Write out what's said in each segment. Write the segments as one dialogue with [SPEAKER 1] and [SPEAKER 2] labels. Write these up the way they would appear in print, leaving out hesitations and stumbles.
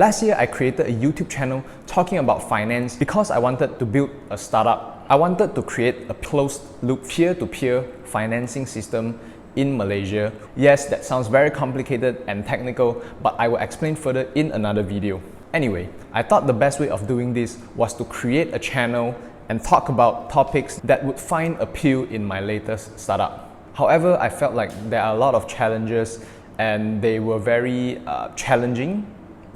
[SPEAKER 1] Last year, I created a YouTube channel talking about finance because I wanted to build a startup. I wanted to create a closed-loop peer-to-peer financing system in Malaysia. Yes, that sounds very complicated and technical, but I will explain further in another video. Anyway, I thought the best way of doing this was to create a channel and talk about topics that would find appeal in my latest startup. However, I felt like there are a lot of challenges and they were very challenging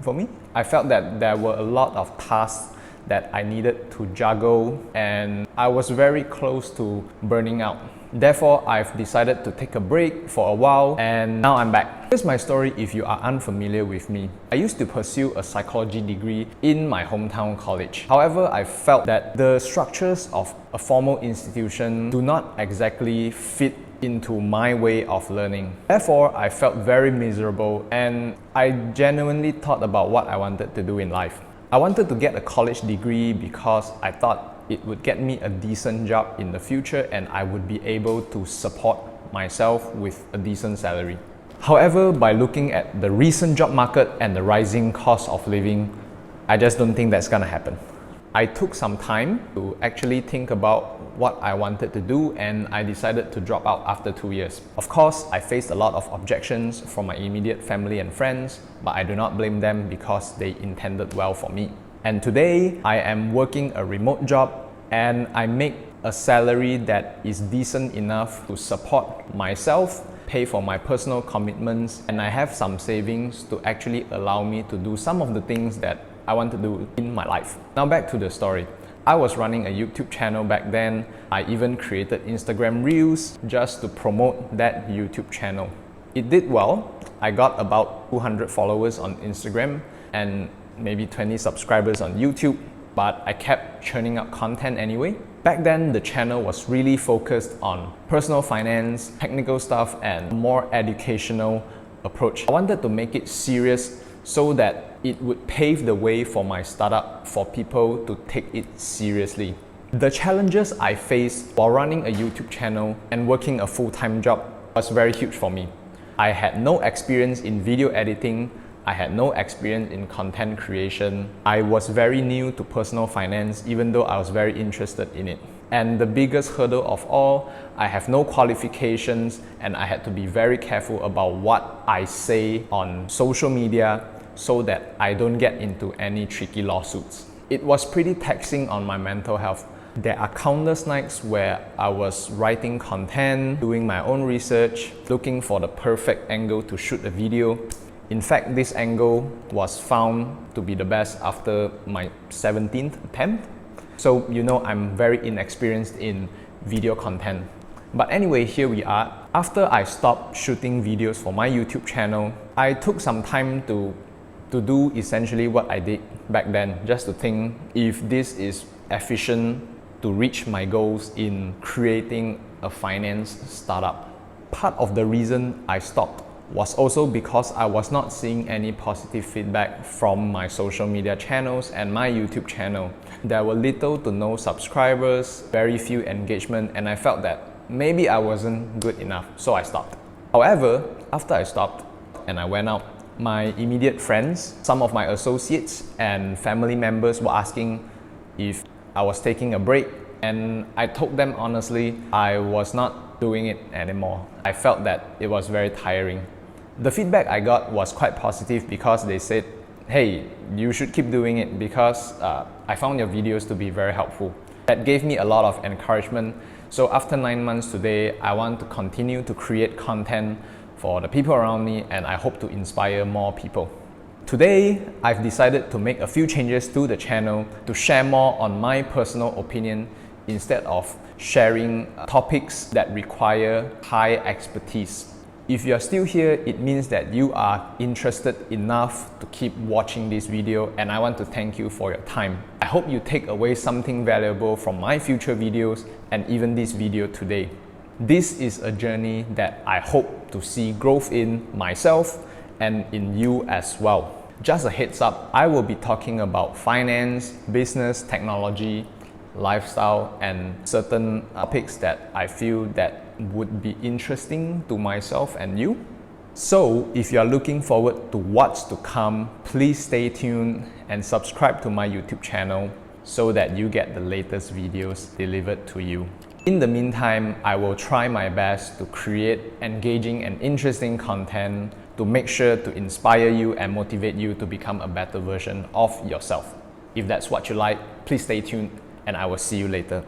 [SPEAKER 1] for me. I felt that there were a lot of tasks that I needed to juggle and I was very close to burning out. Therefore, I've decided to take a break for a while and now I'm back. Here's my story if you are unfamiliar with me. I used to pursue a psychology degree in my hometown college. However, I felt that the structures of a formal institution do not exactly fit into my way of learning. Therefore, I felt very miserable and I genuinely thought about what I wanted to do in life. I wanted to get a college degree because I thought it would get me a decent job in the future and I would be able to support myself with a decent salary. However, by looking at the recent job market and the rising cost of living, I just don't think that's gonna happen. I took some time to actually think about what I wanted to do and I decided to drop out after 2 years. Of course, I faced a lot of objections from my immediate family and friends, but I do not blame them because they intended well for me. And today, I am working a remote job and I make a salary that is decent enough to support myself, pay for my personal commitments, and I have some savings to actually allow me to do some of the things that I want to do in my life. Now back to the story. I was running a YouTube channel back then. I even created Instagram Reels just to promote that YouTube channel. It did well. I got about 200 followers on Instagram and maybe 20 subscribers on YouTube, but I kept churning out content anyway. Back then, the channel was really focused on personal finance, technical stuff, and a more educational approach. I wanted to make it serious so that it would pave the way for my startup for people to take it seriously. The challenges I faced while running a YouTube channel and working a full-time job was very huge for me. I had no experience in video editing. I had no experience in content creation. I was very new to personal finance even though I was very interested in it. And the biggest hurdle of all, I have no qualifications and I had to be very careful about what I say on social media so that I don't get into any tricky lawsuits. It was pretty taxing on my mental health. There are countless nights where I was writing content, doing my own research, looking for the perfect angle to shoot a video. In fact, this angle was found to be the best after my 17th attempt. So you know I'm very inexperienced in video content. But anyway, here we are. After I stopped shooting videos for my YouTube channel, I took some time to do essentially what I did back then, just to think if this is efficient to reach my goals in creating a finance startup. Part of the reason I stopped was also because I was not seeing any positive feedback from my social media channels and my YouTube channel. There were little to no subscribers, very few engagement, and I felt that maybe I wasn't good enough, so I stopped. However, after I stopped and I went out, my immediate friends, some of my associates and family members were asking if I was taking a break, and I told them honestly, I was not doing it anymore. I felt that it was very tiring. The feedback I got was quite positive because they said, hey, you should keep doing it because I found your videos to be very helpful. That gave me a lot of encouragement. So after 9 months today, I want to continue to create content for the people around me and I hope to inspire more people. Today, I've decided to make a few changes to the channel to share more on my personal opinion instead of sharing topics that require high expertise. If you're still here, it means that you are interested enough to keep watching this video and I want to thank you for your time. I hope you take away something valuable from my future videos and even this video today. This is a journey that I hope to see growth in myself and in you as well. Just a heads up, I will be talking about finance, business, technology, lifestyle, and certain topics that I feel that would be interesting to myself and you. So if you are looking forward to what's to come, please stay tuned and subscribe to my YouTube channel so that you get the latest videos delivered to you. In the meantime, I will try my best to create engaging and interesting content to make sure to inspire you and motivate you to become a better version of yourself. If that's what you like, please stay tuned and I will see you later.